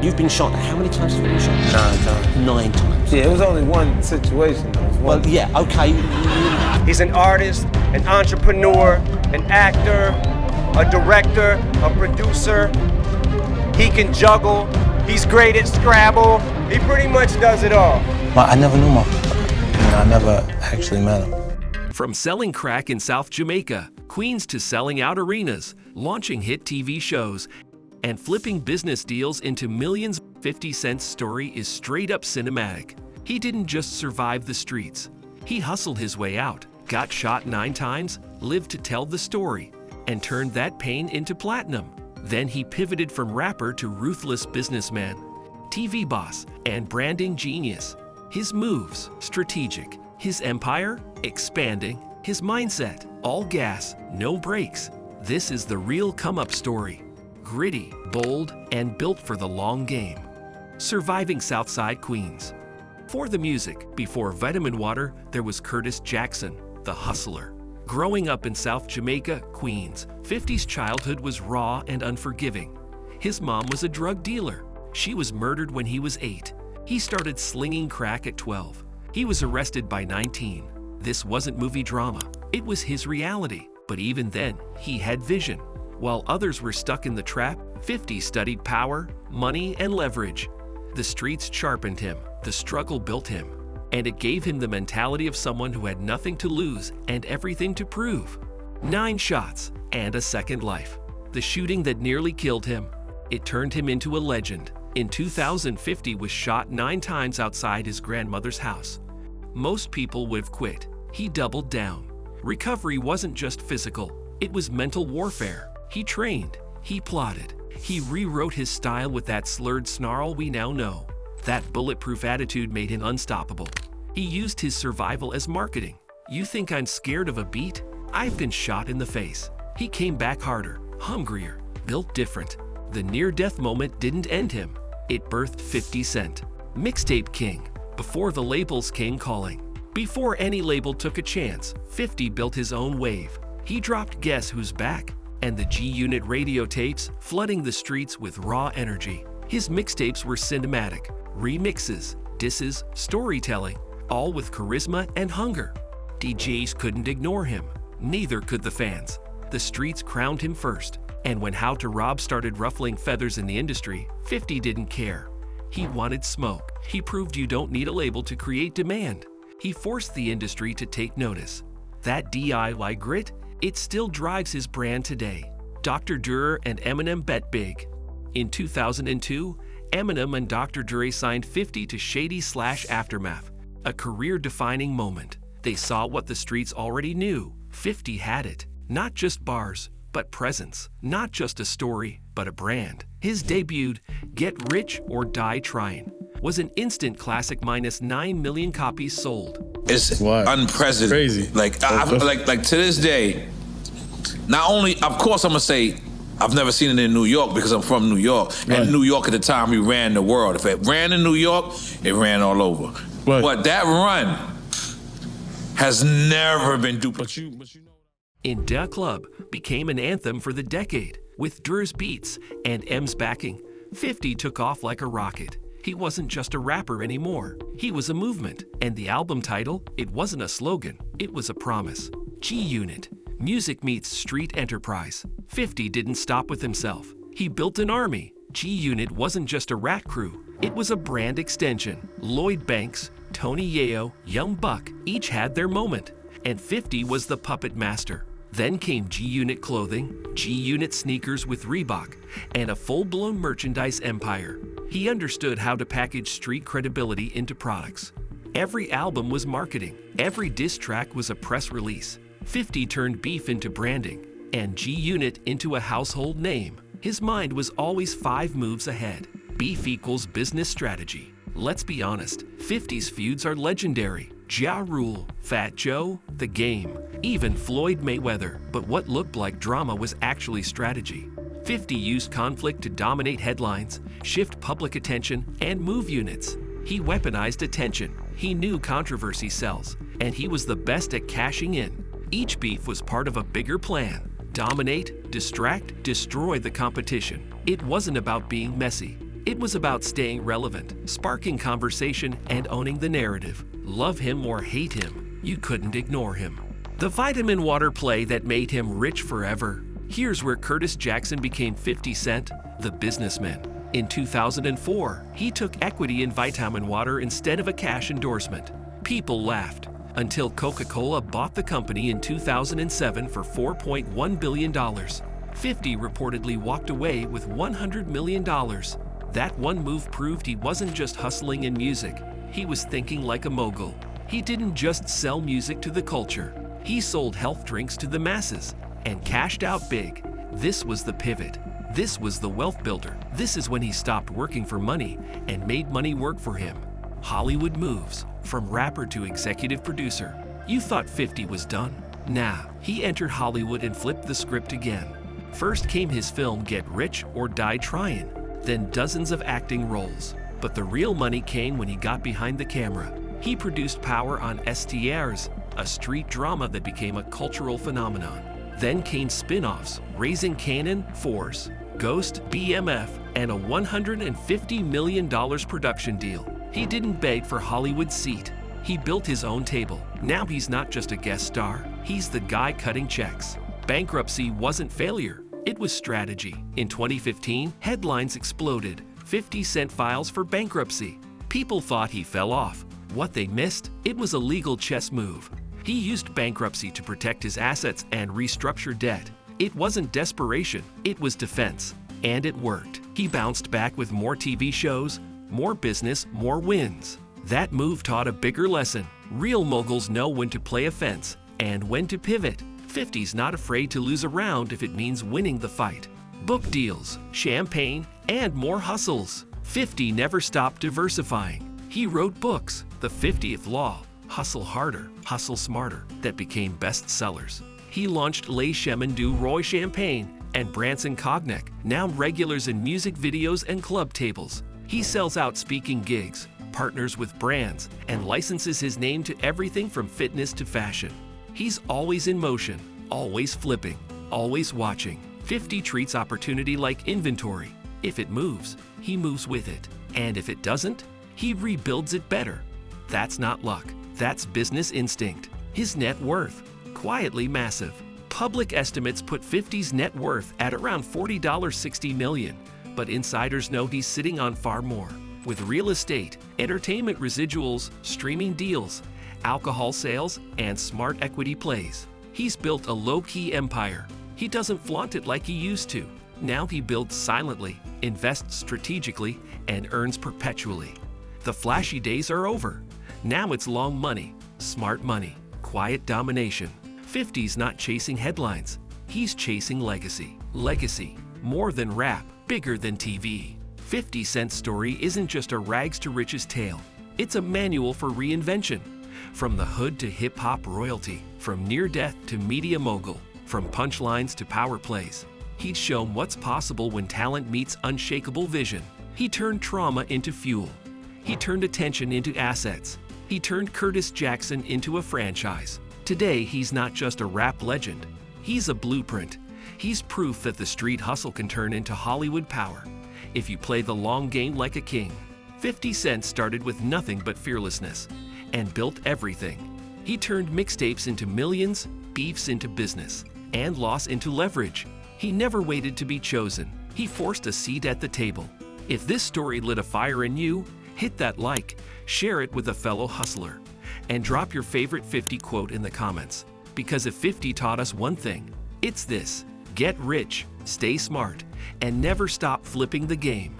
You've been shot. How many times have you been shot? 9 times. 9 times. Yeah, it was only one situation though. It was one. Well, yeah, okay. He's an artist, an entrepreneur, an actor, a director, a producer. He can juggle. He's great at Scrabble. He pretty much does it all. I never knew my father. I never actually met him. From selling crack in South Jamaica, Queens, to selling out arenas, launching hit TV shows, and flipping business deals into millions, 50 Cent's story is straight up cinematic. He didn't just survive the streets. He hustled his way out, got shot 9 times, lived to tell the story, and turned that pain into platinum. Then he pivoted from rapper to ruthless businessman, TV boss, and branding genius. His moves, strategic. His empire, expanding. His mindset, all gas, no brakes. This is the real come-up story. Gritty, bold, and built for the long game. Surviving Southside Queens. For the music, before Vitaminwater, there was Curtis Jackson, the hustler. Growing up in South Jamaica, Queens, 50's childhood was raw and unforgiving. His mom was a drug dealer. She was murdered when he was 8. He started slinging crack at 12. He was arrested by 19. This wasn't movie drama. It was his reality. But even then, he had vision. While others were stuck in the trap, 50 studied power, money, and leverage. The streets sharpened him. The struggle built him. And it gave him the mentality of someone who had nothing to lose and everything to prove. 9 shots and a second life. The shooting that nearly killed him. It turned him into a legend. In 2000, 50 was shot 9 times outside his grandmother's house. Most people would have quit. He doubled down. Recovery wasn't just physical, it was mental warfare. He trained, he plotted, he rewrote his style with that slurred snarl we now know. That bulletproof attitude made him unstoppable. He used his survival as marketing. You think I'm scared of a beat? I've been shot in the face. He came back harder, hungrier, built different. The near-death moment didn't end him. It birthed 50 Cent, Mixtape King, before the labels came calling. Before any label took a chance, 50 built his own wave. He dropped Guess Who's Back and the G-Unit radio tapes, flooding the streets with raw energy. His mixtapes were cinematic, remixes, disses, storytelling, all with charisma and hunger. DJs couldn't ignore him, neither could the fans. The streets crowned him first. And when How to Rob started ruffling feathers in the industry, 50 didn't care. He wanted smoke. He proved you don't need a label to create demand. He forced the industry to take notice. That DIY grit, it still drives his brand today. Dr. Dre and Eminem bet big. In 2002, Eminem and Dr. Dre signed 50 to Shady/Aftermath, a career-defining moment. They saw what the streets already knew. 50 had it. Not just bars, but presence. Not just a story, but a brand. His debut, Get Rich or Die Tryin, was an instant classic, minus 9 million copies sold. It's unprecedented. Crazy. Like to this day, not only, of course I'm gonna say, I've never seen it in New York because I'm from New York. Right. And New York at the time, we ran the world. If it ran in New York, it ran all over. Right. But that run has never been duplicated. But you know. In Da Club became an anthem for the decade. With Dre's beats and M's backing, 50 took off like a rocket. He wasn't just a rapper anymore. He was a movement. And the album title, it wasn't a slogan, it was a promise. G-Unit. Music meets street enterprise. 50 didn't stop with himself. He built an army. G-Unit wasn't just a rat crew, it was a brand extension. Lloyd Banks, Tony Yayo, Young Buck each had their moment. And 50 was the puppet master. Then came G-Unit clothing, G-Unit sneakers with Reebok, and a full-blown merchandise empire. He understood how to package street credibility into products. Every album was marketing. Every diss track was a press release. 50 turned beef into branding, and G-Unit into a household name. His mind was always 5 moves ahead. Beef equals business strategy. Let's be honest, 50's feuds are legendary. Ja Rule, Fat Joe, The Game, even Floyd Mayweather. But what looked like drama was actually strategy. 50 used conflict to dominate headlines, shift public attention, and move units. He weaponized attention. He knew controversy sells, and he was the best at cashing in. Each beef was part of a bigger plan. Dominate, distract, destroy the competition. It wasn't about being messy. It was about staying relevant, sparking conversation, and owning the narrative. Love him or hate him, you couldn't ignore him. The Vitaminwater play that made him rich forever. Here's where Curtis Jackson became 50 Cent, the businessman. In 2004, he took equity in Vitaminwater instead of a cash endorsement. People laughed until Coca-Cola bought the company in 2007 for $4.1 billion. 50 reportedly walked away with $100 million. That one move proved he wasn't just hustling in music. He was thinking like a mogul. He didn't just sell music to the culture. He sold health drinks to the masses and cashed out big. This was the pivot. This was the wealth builder. This is when he stopped working for money and made money work for him. Hollywood moves, from rapper to executive producer. You thought 50 was done? Nah, he entered Hollywood and flipped the script again. First came his film Get Rich or Die Tryin', then dozens of acting roles. But the real money came when he got behind the camera. He produced Power on STRs, a street drama that became a cultural phenomenon. Then came spin-offs, Raising Kanan, Force, Ghost, BMF, and a $150 million production deal. He didn't beg for Hollywood's seat. He built his own table. Now he's not just a guest star, he's the guy cutting checks. Bankruptcy wasn't failure, it was strategy. In 2015, headlines exploded. 50 Cent files for bankruptcy. People thought he fell off. What they missed? It was a legal chess move. He used bankruptcy to protect his assets and restructure debt. It wasn't desperation, it was defense. And it worked. He bounced back with more TV shows, more business, more wins. That move taught a bigger lesson. Real moguls know when to play offense and when to pivot. 50's not afraid to lose a round if it means winning the fight. Book deals, champagne, and more hustles. 50 never stopped diversifying. He wrote books, The 50th Law, Hustle Harder, Hustle Smarter, that became bestsellers. He launched Les Chemins du Roi Champagne and Branson Cognac, now regulars in music videos and club tables. He sells out speaking gigs, partners with brands, and licenses his name to everything from fitness to fashion. He's always in motion, always flipping, always watching. 50 treats opportunity like inventory. If it moves, he moves with it. And if it doesn't, he rebuilds it better. That's not luck, that's business instinct. His net worth, quietly massive. Public estimates put 50's net worth at around $40.60 million, but insiders know he's sitting on far more. With real estate, entertainment residuals, streaming deals, alcohol sales, and smart equity plays. He's built a low-key empire. He doesn't flaunt it like he used to. Now he builds silently, invests strategically, and earns perpetually. The flashy days are over. Now it's long money, smart money, quiet domination. 50's not chasing headlines. He's chasing legacy. Legacy, more than rap, bigger than TV. 50 Cent's story isn't just a rags to riches tale. It's a manual for reinvention. From the hood to hip-hop royalty, from near-death to media mogul, from punchlines to power plays. He's shown what's possible when talent meets unshakable vision. He turned trauma into fuel. He turned attention into assets. He turned Curtis Jackson into a franchise. Today, he's not just a rap legend. He's a blueprint. He's proof that the street hustle can turn into Hollywood power if you play the long game like a king. 50 Cent started with nothing but fearlessness and built everything. He turned mixtapes into millions, beefs into business, and loss into leverage. He never waited to be chosen. He forced a seat at the table. If this story lit a fire in you, hit that like, share it with a fellow hustler, and drop your favorite 50 quote in the comments. Because if 50 taught us one thing, it's this: get rich, stay smart, and never stop flipping the game.